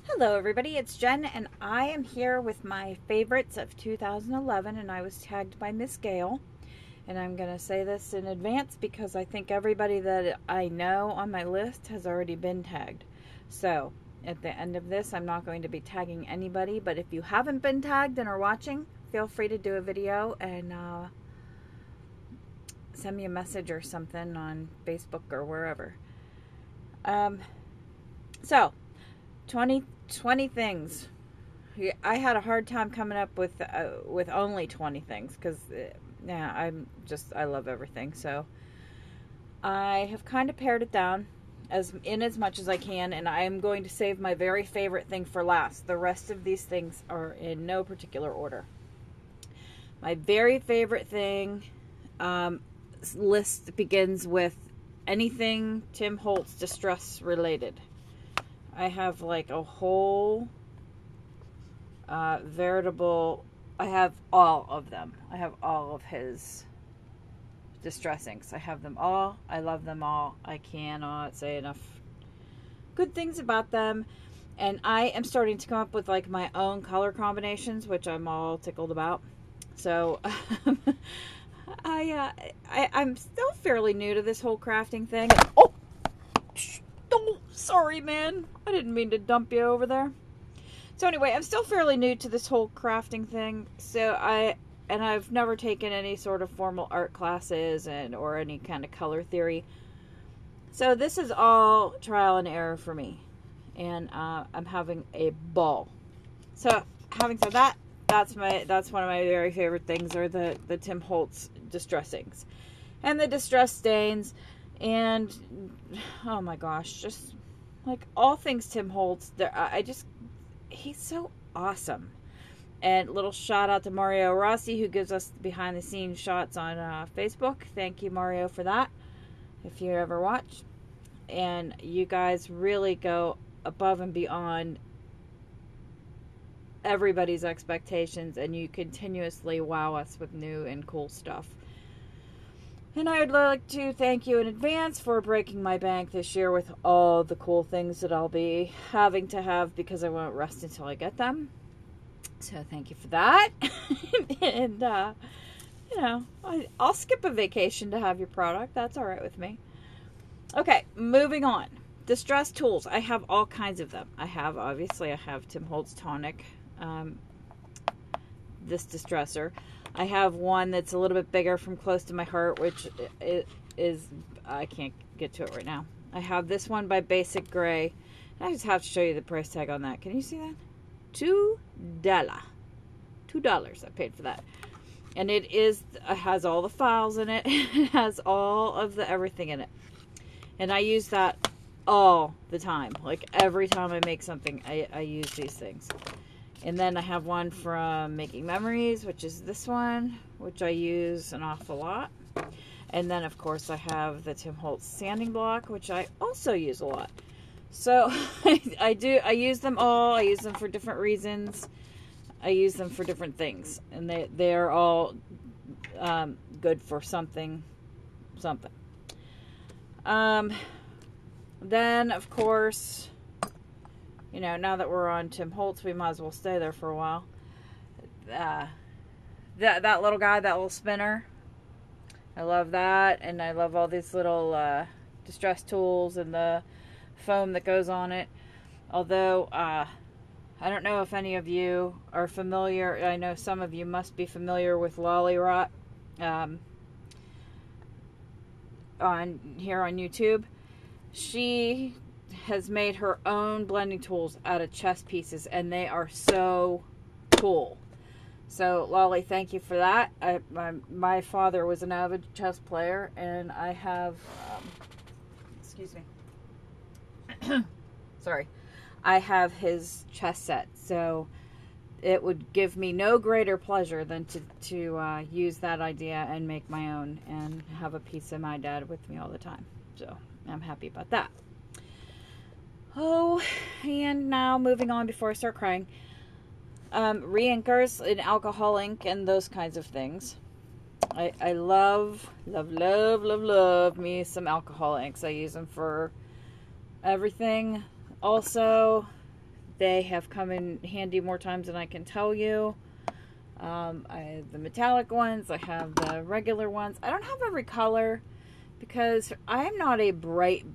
Hello everybody, it's Jen and I am here with my favorites of 2011 and I was tagged by Miss Gail. And I'm going to say this in advance because I think everybody that I know on my list has already been tagged. So at the end of this, I'm not going to be tagging anybody, but if you haven't been tagged and are watching, feel free to do a video and send me a message or something on Facebook or wherever. So 20 things. I had a hard time coming up with only 20 things because I love everything. So I have kind of pared it down as much as I can, and I am going to save my very favorite thing for last. The rest of these things are in no particular order. My very favorite thing list begins with anything Tim Holtz distress related. I have like a whole veritable, I have all of them. I have all of his distress inks. I have them all. I love them all. I cannot say enough good things about them. And I am starting to come up with like my own color combinations, which I'm all tickled about. So I'm still fairly new to this whole crafting thing. Oh! Sorry, man. I didn't mean to dump you over there. So anyway, I'm still fairly new to this whole crafting thing. So I've never taken any sort of formal art classes or any kind of color theory. So this is all trial and error for me. And I'm having a ball. So having said that, that's one of my very favorite things are the Tim Holtz distress inks. And the distress stains. And oh my gosh, just like all things Tim Holtz, he's so awesome. And little shout out to Mario Rossi, who gives us behind the scenes shots on Facebook. Thank you, Mario, for that, if you ever watch. And you guys really go above and beyond everybody's expectations, and you continuously wow us with new and cool stuff. And I would like to thank you in advance for breaking my bank this year with all the cool things that I'll be having to have because I won't rest until I get them. So thank you for that. And, I'll skip a vacation to have your product. That's all right with me. Okay, moving on. Distress tools. I have all kinds of them. I have Tim Holtz Tonic, this distresser. I have one that's a little bit bigger from close to my heart, which is I can't get to it right now. I have this one by Basic Gray. I just have to show you the price tag on that. Can you see that? $2. $2 I paid for that. And it has all the files in it. It has all of the everything in it. And I use that all the time. Like every time I make something, I use these things. And then I have one from Making Memories, which is this one, which I use an awful lot. And then, of course, I have the Tim Holtz sanding block, which I also use a lot. So I use them all. I use them for different reasons. I use them for different things. And they are all good for something. Then, of course, now that we're on Tim Holtz, we might as well stay there for a while. That little guy, that little spinner, I love that. And I love all these little distress tools and the foam that goes on it. Although, I don't know if any of you are familiar. I know some of you must be familiar with Lolly Rot on YouTube. She has made her own blending tools out of chess pieces, and they are so cool. So, Lolly, thank you for that. My father was an avid chess player, and I have, excuse me, sorry, I have his chess set, so it would give me no greater pleasure than to use that idea and make my own and have a piece of my dad with me all the time. So, I'm happy about that. Oh, and now moving on before I start crying. Re-inkers and alcohol ink and those kinds of things. I love me some alcohol inks. I use them for everything. Also, They have come in handy more times than I can tell you. I have the metallic ones. I have the regular ones. I don't have every color because I'm not a bright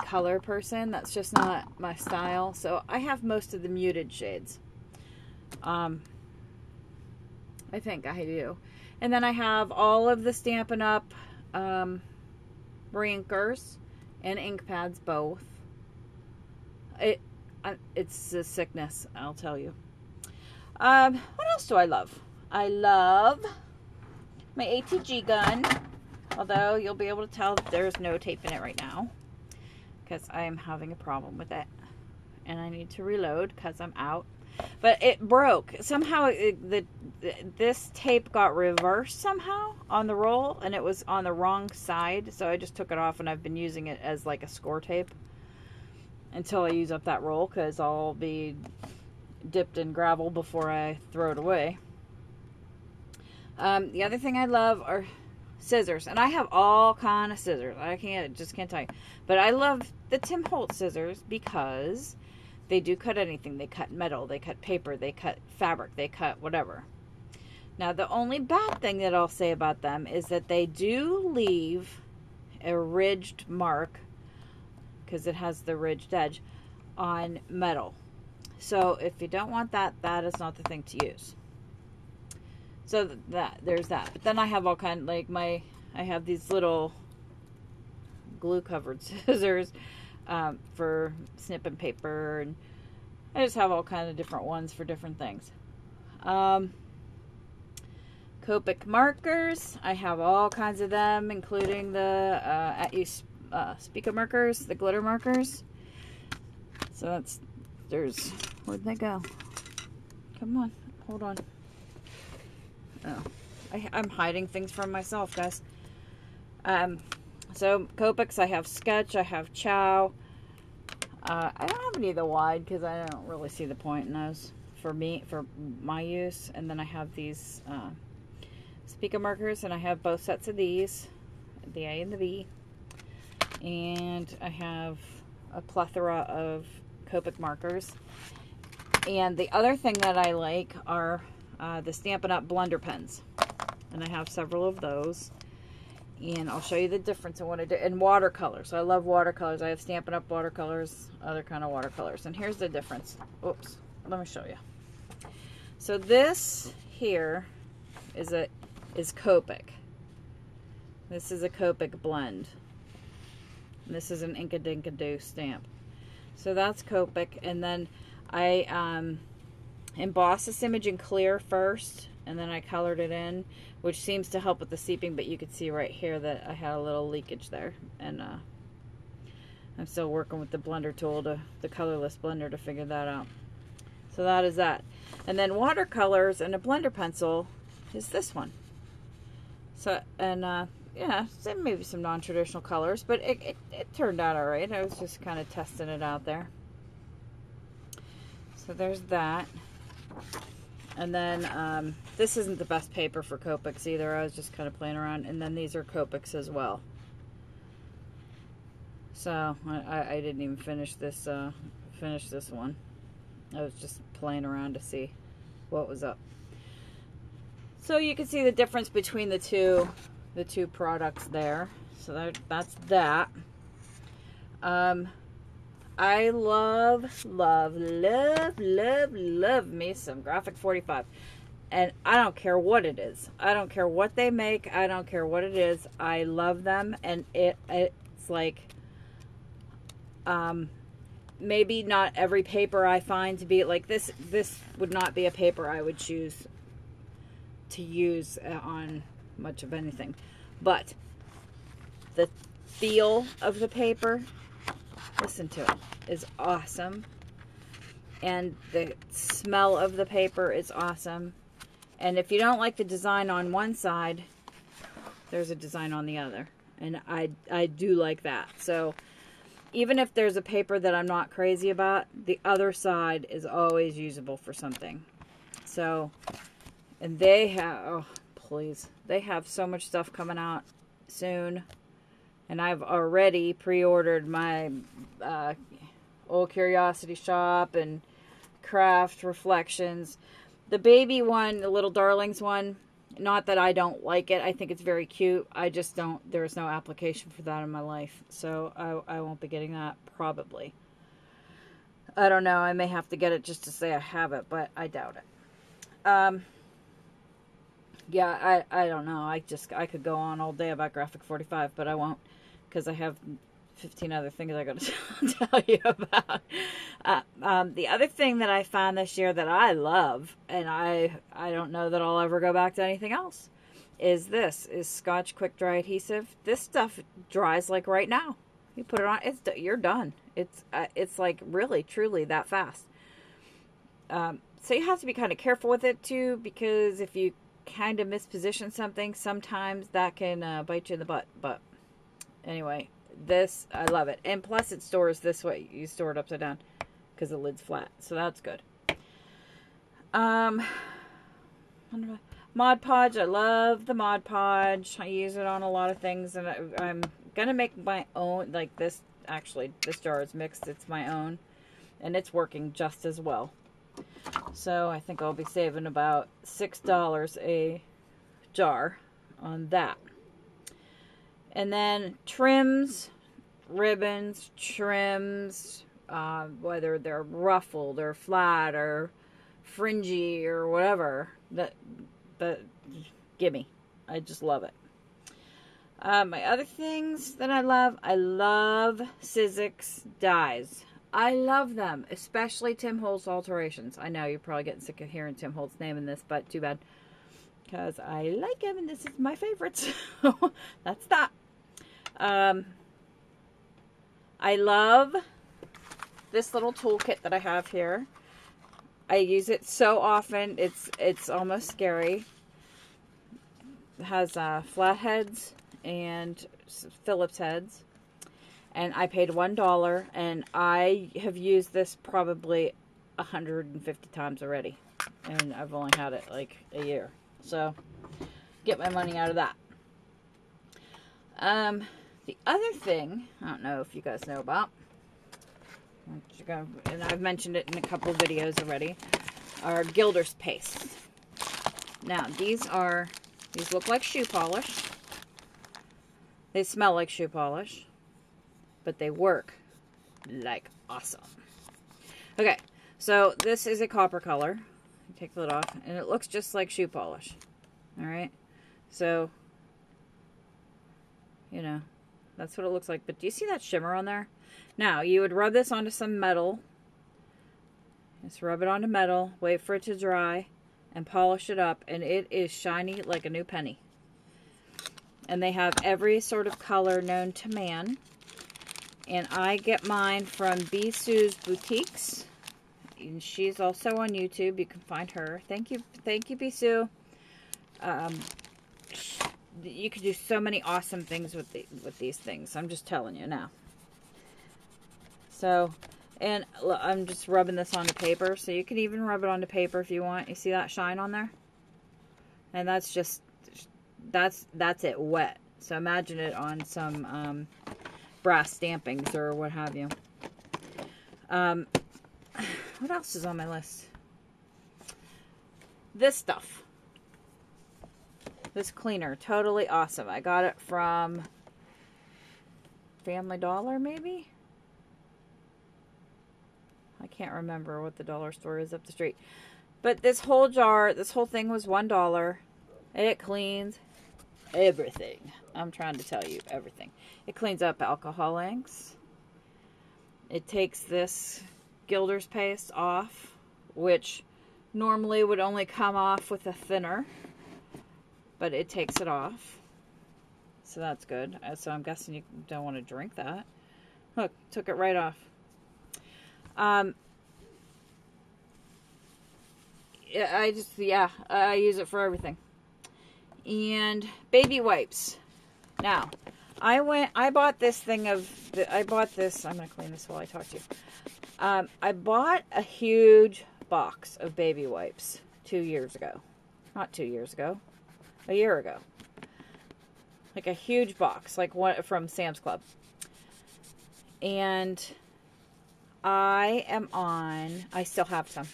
color person. That's just not my style. So I have most of the muted shades. I think I do. And then I have all of the Stampin' Up! Reinkers and ink pads, both. It's a sickness, I'll tell you. What else do I love? I love my ATG gun, although you'll be able to tell that there's no tape in it right now because I am having a problem with it and I need to reload because I'm out. But it broke. Somehow this tape got reversed somehow on the roll and it was on the wrong side, so I just took it off and I've been using it as like a score tape until I use up that roll because I'll be dipped in gravel before I throw it away. The other thing I love are scissors, and I have all kind of scissors. I just can't tell you, but I love the Tim Holtz scissors because they do cut anything. They cut metal, they cut paper, they cut fabric, they cut whatever. Now the only bad thing that I'll say about them is that they do leave a ridged mark because it has the ridged edge on metal. So if you don't want that, that is not the thing to use. So there's that. But then I have all kind, like I have these little glue covered scissors for snipping paper, and I just have all kind of different ones for different things. Copic markers, I have all kinds of them, including the Speaker markers, the glitter markers. So where'd they go? Come on, hold on. Oh, I'm hiding things from myself, guys. So Copics, I have Sketch, I have Chow. I don't have any of the wide because I don't really see the point in those for my use. And then I have these Speaker markers, and I have both sets of these, the A and the B. And I have a plethora of Copic markers. And the other thing that I like are the Stampin' Up! Blender pens. And I have several of those. And I'll show you the difference in what I do. And watercolors. I love watercolors. I have Stampin' Up! Watercolors, other kind of watercolors. And here's the difference. Oops. Let me show you. So this here is Copic. This is a Copic blend. And this is an Ink-a-Dink-a-Doo stamp. So that's Copic. And then I embossed this image in clear first, and then I colored it in, which seems to help with the seeping, but you can see right here that I had a little leakage there. And I'm still working with the blender tool, the colorless blender, to figure that out. So that is that. And then watercolors and a blender pencil is this one. So, and yeah, maybe some non-traditional colors, but it turned out all right. I was just kind of testing it out there. So there's that. And then this isn't the best paper for Copics either. I was just kind of playing around. And then these are Copics as well. So I didn't even finish this one. I was just playing around to see what was up. So you can see the difference between the two products there. So that's that. I love me some Graphic 45. And I don't care what it is. I don't care what they make. I don't care what it is. I love them. And it's like, maybe not every paper I find to be like this. This would not be a paper I would choose to use on much of anything. But the feel of the paper, listen to it, is awesome. And the smell of the paper is awesome. And if you don't like the design on one side, there's a design on the other. And I do like that. So even if there's a paper that I'm not crazy about, the other side is always usable for something. So, and they have, oh, please, they have so much stuff coming out soon. And I've already pre-ordered my Old Curiosity Shop and Craft Reflections. The baby one, the Little Darlings one, not that I don't like it. I think it's very cute. I just don't, there's no application for that in my life. So I won't be getting that probably. I don't know. I may have to get it just to say I have it, but I doubt it. Yeah, I don't know. I could go on all day about Graphic 45, but I won't, because I have 15 other things I got to tell you about. The other thing that I found this year that I love, and I don't know that I'll ever go back to anything else, is Scotch Quick Dry Adhesive. This stuff dries like right now. You put it on, you're done. It's like really, truly that fast. So you have to be kind of careful with it too, because if you kind of misposition something, sometimes that can bite you in the butt. But anyway, this, I love it. And plus it stores this way. You store it upside down because the lid's flat. So that's good. Mod Podge. I love the Mod Podge. I use it on a lot of things. And I'm going to make my own. Like this, actually, this jar is mixed. It's my own. And it's working just as well. So I think I'll be saving about $6 a jar on that. And then trims, ribbons, trims, whether they're ruffled or flat or fringy or whatever, that gimme. I just love it. My other things that I love Sizzix dyes. I love them, especially Tim Holtz Alterations. I know you're probably getting sick of hearing Tim Holtz name in this, but too bad. Because I like him, and this is my favorite. So that's that. I love this little toolkit that I have here. I use it so often, it's almost scary. It has flatheads and Phillips heads. And I paid $1, and I have used this probably 150 times already. And I've only had it like a year. So, get my money out of that. The other thing, I don't know if you guys know about, and I've mentioned it in a couple of videos already, are Gilder's pastes. Now, these look like shoe polish. They smell like shoe polish. But they work like awesome. Okay, so this is a copper color. Take the lid off, and it looks just like shoe polish. Alright, so, you know, that's what it looks like. But do you see that shimmer on there? Now, you would rub this onto some metal. Just rub it onto metal, wait for it to dry, and polish it up, and it is shiny like a new penny. And they have every sort of color known to man. And I get mine from Bisu's Boutiques. And she's also on YouTube. You can find her. Thank you, Bisu. You could do so many awesome things with these things. I'm just telling you now. So, and look, I'm just rubbing this onto paper. So you can even rub it onto paper if you want. You see that shine on there? And that's just, that's it wet. So imagine it on some brass stampings or what have you. What else is on my list? This stuff. This cleaner. Totally awesome. I got it from Family Dollar, maybe? I can't remember what the dollar store is up the street. But this whole jar, this whole thing was $1. It cleans everything. I'm trying to tell you everything. It cleans up alcohol inks. It takes this Gilder's paste off, which normally would only come off with a thinner, but it takes it off. So that's good. So I'm guessing you don't want to drink that. Look, took it right off. I use it for everything. And baby wipes. Now, I bought this thing I'm going to clean this while I talk to you. I bought a huge box of baby wipes 2 years ago. Not 2 years ago. A year ago. Like a huge box, like one from Sam's Club. And I still have some.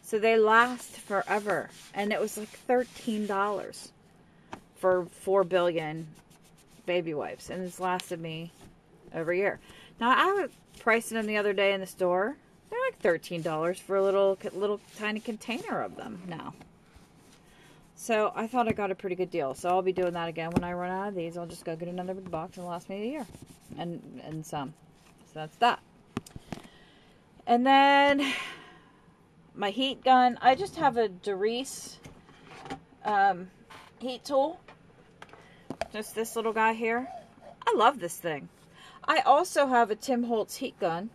So they last forever. And it was like $13 for 4 billion baby wipes. And it's lasted me every year. Now, I was pricing them the other day in the store. They're like $13 for a little tiny container of them now. So I thought I got a pretty good deal. So I'll be doing that again when I run out of these. I'll just go get another big box and it'll last me a year. And some. So that's that. And then my heat gun. I just have a Doris heat tool. Just this little guy here. I love this thing. I also have a Tim Holtz heat gun,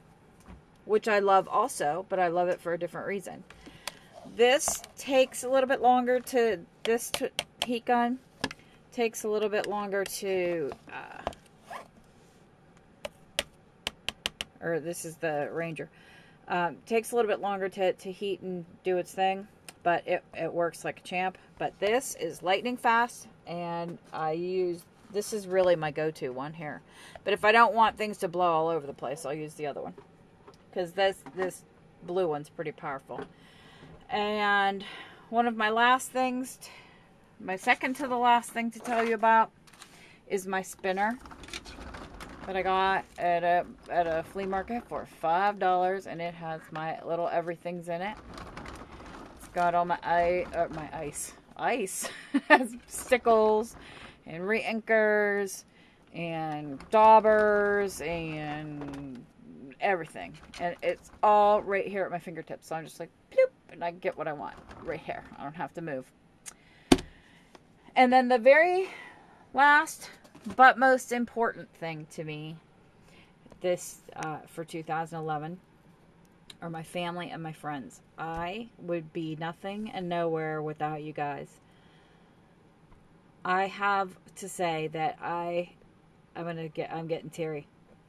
which I love also, but I love it for a different reason. This takes a little bit longer to, heat gun takes a little bit longer to, or this is the Ranger. Takes a little bit longer to heat and do its thing, but it works like a champ. But this is lightning fast, and this is really my go-to one here. But if I don't want things to blow all over the place, I'll use the other one. Because this blue one's pretty powerful. And one of my last things, my second to the last thing to tell you about, is my spinner that I got at a flea market for $5, and it has my little everythings in it. It's got all my ice. It has stickles and re-inkers and daubers and everything, and it's all right here at my fingertips. So I'm just like bloop, and I get what I want right here. I don't have to move. And then the very last but most important thing to me this for 2011 are my family and my friends. I would be nothing and nowhere without you guys. I have to say that I'm getting teary.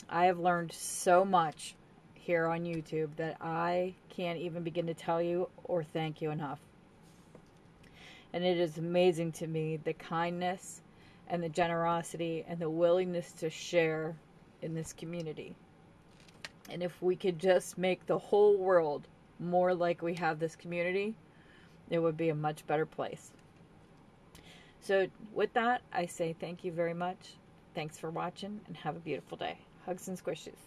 I have learned so much here on YouTube that I can't even begin to tell you or thank you enough. And it is amazing to me the kindness and the generosity and the willingness to share in this community. And if we could just make the whole world more like we have this community, it would be a much better place. So with that, I say thank you very much. Thanks for watching and have a beautiful day. Hugs and squishes.